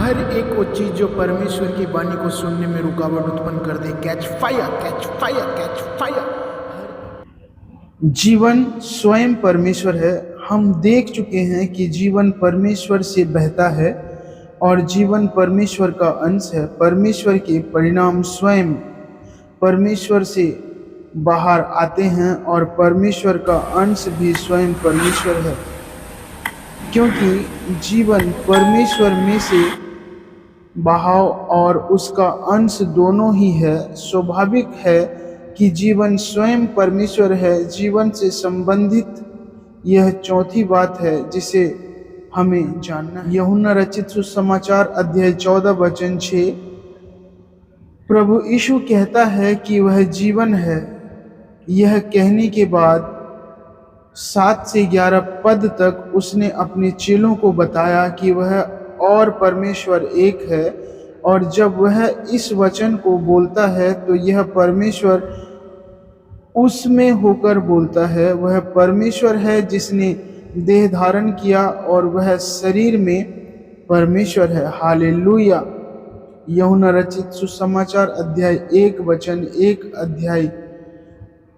हर एक वो चीज जो परमेश्वर की वाणी को सुनने में रुकावट उत्पन्न कर दे, catch fire, catch fire, catch fire. जीवन स्वयं परमेश्वर है। हम देख चुके हैं कि जीवन परमेश्वर से बहता है और जीवन परमेश्वर का अंश है। परमेश्वर के परिणाम स्वयं परमेश्वर से बाहर आते हैं और परमेश्वर का अंश भी स्वयं परमेश्वर है, क्योंकि जीवन परमेश्वर में से बहाव और उसका अंश दोनों ही है। स्वाभाविक है कि जीवन स्वयं परमेश्वर है। जीवन से संबंधित यह चौथी बात है जिसे हमें जानना है। यूहन्ना रचित सुसमाचार अध्याय 14 वचन 6, प्रभु यीशु कहता है कि वह जीवन है। यह कहने के बाद 7 से 11 पद तक उसने अपने चेलों को बताया कि वह और परमेश्वर एक है, और जब वह इस वचन को बोलता है तो यह परमेश्वर उसमें होकर बोलता है। वह परमेश्वर है जिसने देह धारण किया और वह शरीर में परमेश्वर है। हालेलुया। यूहन्ना रचित सुसमाचार अध्याय 1 वचन 1, अध्याय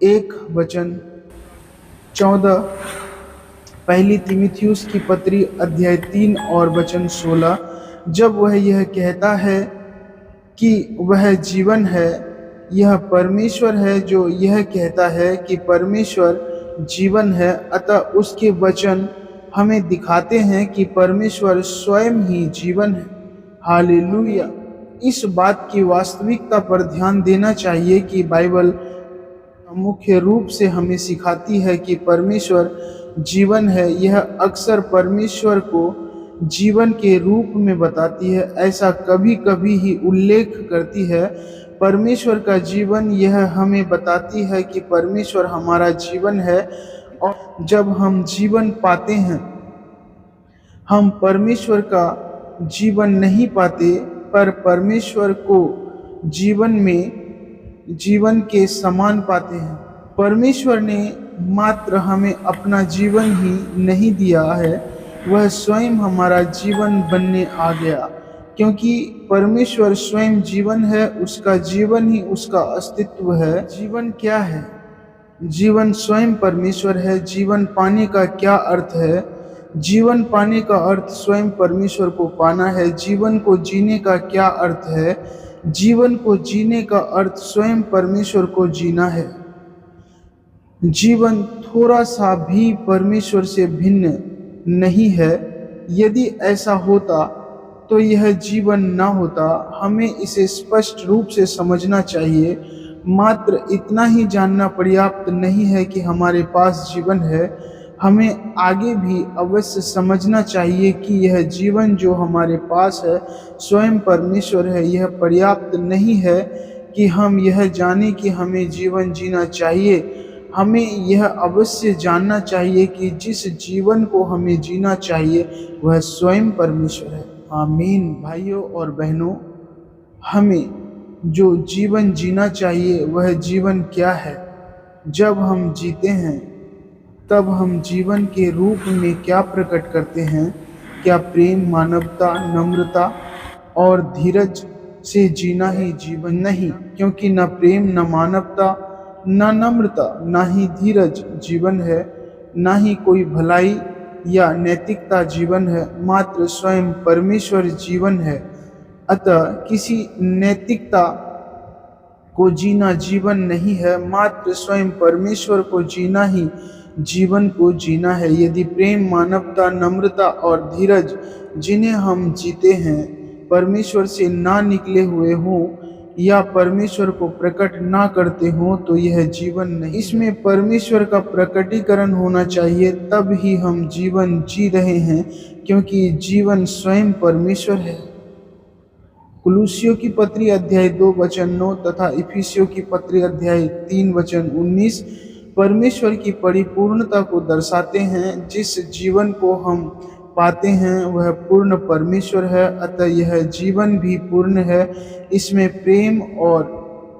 1 वचन 14, पहली तीमुथियुस की पत्री अध्याय 3 और वचन 16। जब वह यह कहता है कि वह जीवन है, यह परमेश्वर है जो यह कहता है कि परमेश्वर जीवन है। अतः उसके वचन हमें दिखाते हैं कि परमेश्वर स्वयं ही जीवन है। हालेलुया। इस बात की वास्तविकता पर ध्यान देना चाहिए कि बाइबल मुख्य रूप से हमें सिखाती है कि परमेश्वर जीवन है। यह अक्सर परमेश्वर को जीवन के रूप में बताती है, ऐसा कभी कभी ही उल्लेख करती है। परमेश्वर का जीवन यह हमें बताती है कि परमेश्वर हमारा जीवन है, और जब हम जीवन पाते हैं, हम परमेश्वर का जीवन नहीं पाते, पर परमेश्वर को जीवन में जीवन के समान पाते हैं। परमेश्वर ने मात्र हमें अपना जीवन ही नहीं दिया है, वह स्वयं हमारा जीवन बनने आ गया। क्योंकि परमेश्वर स्वयं जीवन है, उसका जीवन ही उसका अस्तित्व है। जीवन क्या है? जीवन स्वयं परमेश्वर है। जीवन पाने का क्या अर्थ है? जीवन पाने का अर्थ स्वयं परमेश्वर को पाना है। जीवन को जीने का क्या अर्थ है? जीवन को जीने का अर्थ स्वयं परमेश्वर को जीना है। जीवन थोड़ा सा भी परमेश्वर से भिन्न नहीं है। यदि ऐसा होता तो यह जीवन न होता। हमें इसे स्पष्ट रूप से समझना चाहिए। मात्र इतना ही जानना पर्याप्त नहीं है कि हमारे पास जीवन है, हमें आगे भी अवश्य समझना चाहिए कि यह जीवन जो हमारे पास है स्वयं परमेश्वर है। यह पर्याप्त नहीं है कि हम यह जानें कि हमें जीवन जीना चाहिए। हमें यह अवश्य जानना चाहिए कि जिस जीवन को हमें जीना चाहिए वह स्वयं परमेश्वर है। आमीन। भाइयों और बहनों, हमें जो जीवन जीना चाहिए वह जीवन क्या है? जब हम जीते हैं तब हम जीवन के रूप में क्या प्रकट करते हैं? क्या प्रेम, मानवता, नम्रता और धीरज से जीना ही जीवन? नहीं, क्योंकि न प्रेम, न मानवता, न नम्रता, न ही धीरज जीवन है, न ही कोई भलाई या नैतिकता जीवन है। मात्र स्वयं परमेश्वर जीवन है। अतः किसी नैतिकता को जीना जीवन नहीं है, मात्र स्वयं परमेश्वर को जीना ही जीवन को जीना है। यदि प्रेम, मानवता, नम्रता और धीरज जिन्हें हम जीते हैं परमेश्वर से ना निकले हुए हों या परमेश्वर को प्रकट ना करते हों तो यह जीवन नहीं। इसमें परमेश्वर का प्रकटीकरण होना चाहिए, तब ही हम जीवन जी रहे हैं, क्योंकि जीवन स्वयं परमेश्वर है। कुलुसियों की पत्री अध्याय 2 वचन 9 तथा इफिसियों की पत्री अध्याय 3 वचन 19 परमेश्वर की परिपूर्णता को दर्शाते हैं। जिस जीवन को हम पाते हैं वह पूर्ण परमेश्वर है, अतः यह जीवन भी पूर्ण है। इसमें प्रेम और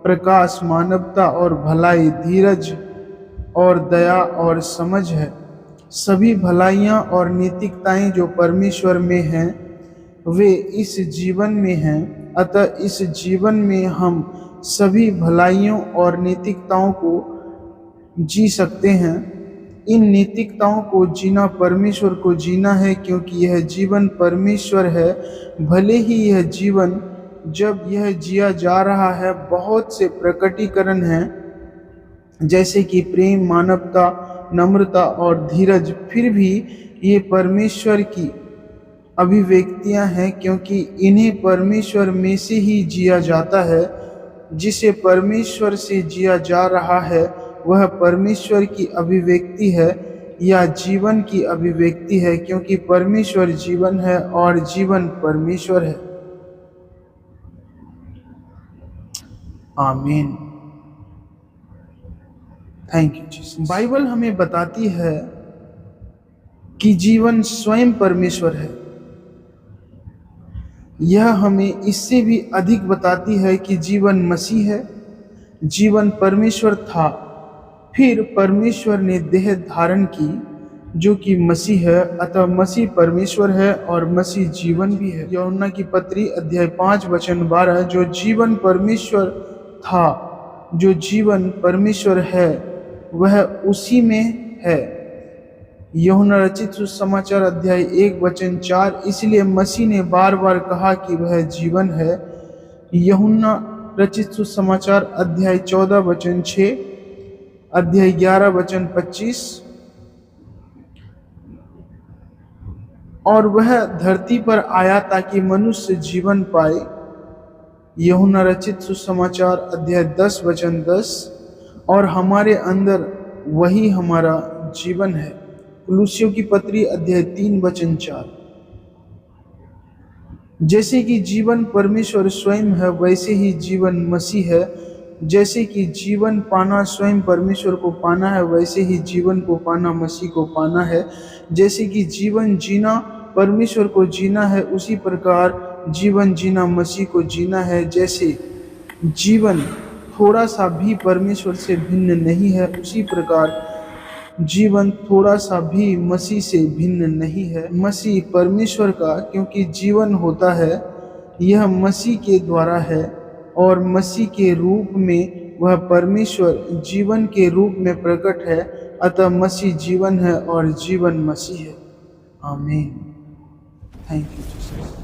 प्रकाश, मानवता और भलाई, धीरज और दया और समझ है। सभी भलाइयाँ और नैतिकताएं जो परमेश्वर में हैं वे इस जीवन में हैं। अतः इस जीवन में हम सभी भलाइयों और नैतिकताओं को जी सकते हैं। इन नैतिकताओं को जीना परमेश्वर को जीना है, क्योंकि यह जीवन परमेश्वर है। भले ही यह जीवन जब यह जिया जा रहा है बहुत से प्रकटीकरण हैं, जैसे कि प्रेम, मानवता, नम्रता और धीरज, फिर भी ये परमेश्वर की अभिव्यक्तियां हैं, क्योंकि इन्हें परमेश्वर में से ही जिया जाता है। जिसे परमेश्वर से जिया जा रहा है वह परमेश्वर की अभिव्यक्ति है या जीवन की अभिव्यक्ति है, क्योंकि परमेश्वर जीवन है और जीवन परमेश्वर है। आमीन। Thank you Jesus. बाइबल हमें बताती है कि जीवन स्वयं परमेश्वर है। यह हमें इससे भी अधिक बताती है कि जीवन मसीह है। जीवन परमेश्वर था, फिर परमेश्वर ने देह धारण की जो कि मसीह है। अतः मसीह परमेश्वर है और मसीह जीवन भी है। यूहन्ना की पत्री अध्याय 5 वचन 12, जो जीवन परमेश्वर था, जो जीवन परमेश्वर है, वह उसी में है। यूहन्ना रचित सुसमाचार अध्याय 1 वचन 4, इसलिए मसीह ने बार बार कहा कि वह जीवन है। यूहन्ना रचित सुसमाचार अध्याय 14 वचन 6, अध्याय 11 वचन 25, और वह धरती पर आया ताकि मनुष्य जीवन पाए। यूहन्ना रचित सुसमाचार अध्याय 10 वचन 10, और हमारे अंदर वही हमारा जीवन है। कुलुस्सियों की पत्री अध्याय 3 वचन 4। जैसे कि जीवन परमेश्वर स्वयं है, वैसे ही जीवन मसीह है। जैसे कि जीवन पाना स्वयं परमेश्वर को पाना है, वैसे ही जीवन को पाना मसीह को पाना है। जैसे कि जीवन जीना परमेश्वर को जीना है, उसी प्रकार जीवन जीना मसीह को जीना है। जैसे जीवन थोड़ा सा भी परमेश्वर से भिन्न नहीं है, उसी प्रकार जीवन थोड़ा सा भी मसीह से भिन्न नहीं है। मसीह परमेश्वर का क्योंकि जीवन होता है, यह मसीह के द्वारा है, और मसीह के रूप में वह परमेश्वर जीवन के रूप में प्रकट है। अतः मसीह जीवन है और जीवन मसीह है। आमीन। Thank you Jesus.